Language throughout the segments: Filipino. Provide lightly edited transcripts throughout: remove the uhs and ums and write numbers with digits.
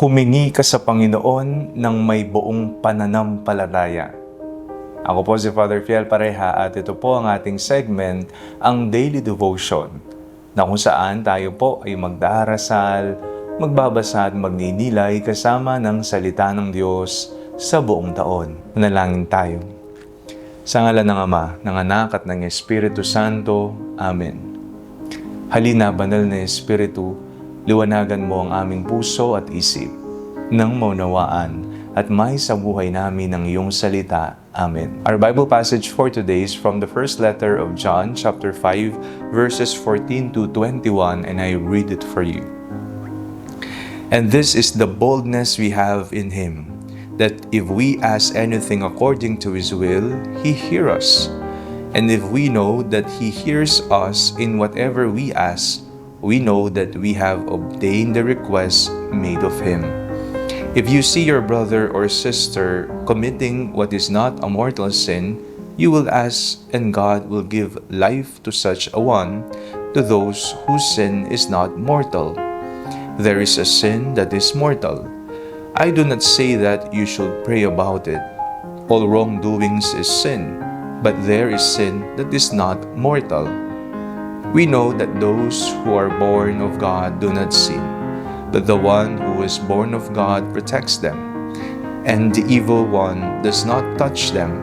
Humingi ka sa Panginoon ng may buong pananampalataya. Ako po si Father Fiel Pareha at ito po ang ating segment, ang Daily Devotion, na kung saan tayo po ay magdarasal, magbabasa at magninilay kasama ng salita ng Diyos sa buong taon. Manalangin tayo. Sa ngalan ng Ama, ng Anak at ng Espiritu Santo. Amen. Halina, banal na Espiritu, liwanagan mo ang aming puso at isip nang maunawaan at may sa buhay namin ng iyong salita. Amen. Our Bible passage for today is from the first letter of John, chapter 5, verses 14 to 21, and I read it for you. And this is the boldness we have in Him, that if we ask anything according to His will, He hears us. And if we know that He hears us in whatever we ask, we know that we have obtained the request made of Him. If you see your brother or sister committing what is not a mortal sin, you will ask, and God will give life to such a one, to those whose sin is not mortal. There is a sin that is mortal. I do not say that you should pray about it. All wrongdoings is sin, but there is sin that is not mortal. We know that those who are born of God do not sin, that the one who is born of God protects them, and the evil one does not touch them.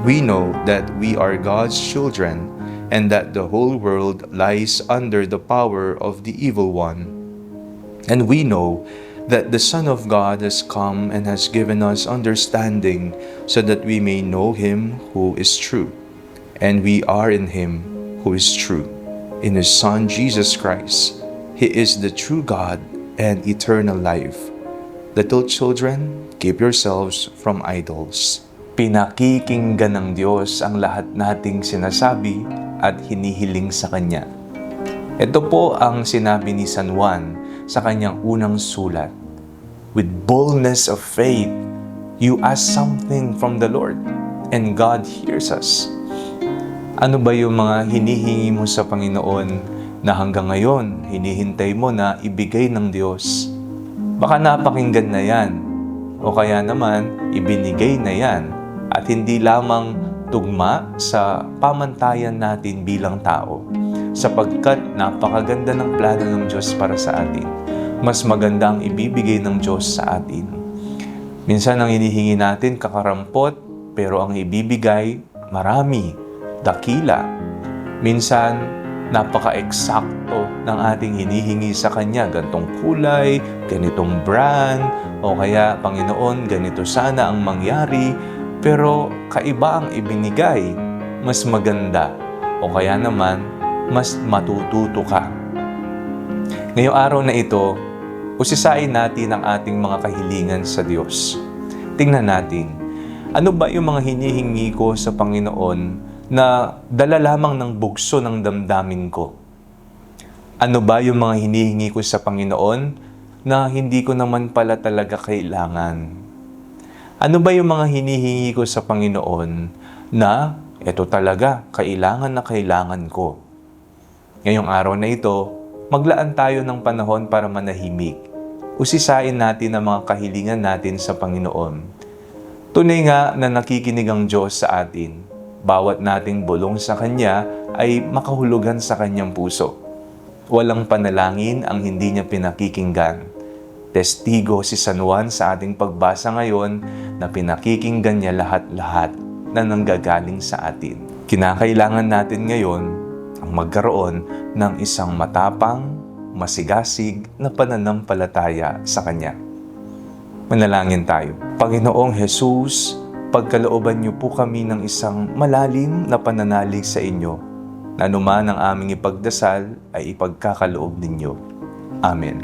We know that we are God's children, and that the whole world lies under the power of the evil one. And we know that the Son of God has come and has given us understanding, so that we may know Him who is true, and we are in Him who is true, in His Son Jesus Christ. He is the true God and eternal life. Little children, keep yourselves from idols. Pinakikinggan ng Diyos ang lahat nating sinasabi at hinihiling sa Kanya. Ito po ang sinabi ni San Juan sa kanyang unang sulat. With boldness of faith, you ask something from the Lord, and God hears us. Ano ba yung mga hinihingi mo sa Panginoon na hanggang ngayon, hinihintay mo na ibigay ng Diyos? Baka napakinggan na yan, o kaya naman, ibinigay na yan, at hindi lamang tugma sa pamantayan natin bilang tao, sapagkat napakaganda ng plano ng Diyos para sa atin. Mas maganda ang ibibigay ng Diyos sa atin. Minsan ang hinihingi natin kakarampot, pero ang ibibigay, marami, dakila. Minsan, napaka-eksakto ng ating hinihingi sa Kanya. Ganitong kulay, ganitong brand, o kaya, Panginoon, ganito sana ang mangyari, pero kaiba ang ibinigay, mas maganda, o kaya naman, mas matututo ka. Ngayong araw na ito, usisain natin ang ating mga kahilingan sa Diyos. Tingnan natin, ano ba yung mga hinihingi ko sa Panginoon na dala lamang ng bugso ng damdamin ko? Ano ba yung mga hinihingi ko sa Panginoon na hindi ko naman pala talaga kailangan? Ano ba yung mga hinihingi ko sa Panginoon na ito talaga, kailangan na kailangan ko? Ngayong araw na ito, maglaan tayo ng panahon para manahimik. Usisain natin ang mga kahilingan natin sa Panginoon. Tunay nga na nakikinig ang Diyos sa atin. Bawat nating bulong sa Kanya ay makahulugan sa Kanyang puso. Walang panalangin ang hindi Niya pinakikinggan. Testigo si San Juan sa ating pagbasa ngayon na pinakikinggan Niya lahat-lahat na nanggagaling sa atin. Kinakailangan natin ngayon ang magkaroon ng isang matapang, masigasig na pananampalataya sa Kanya. Manalangin tayo. Panginoong Jesus, pagkalooban niyo po kami ng isang malalim na pananalig sa inyo, na anuman ang aming ipagdasal ay ipagkakaloob ninyo. Amen.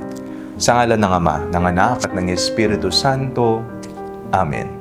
Sa ngalan ng Ama, ng Anak at ng Espiritu Santo. Amen.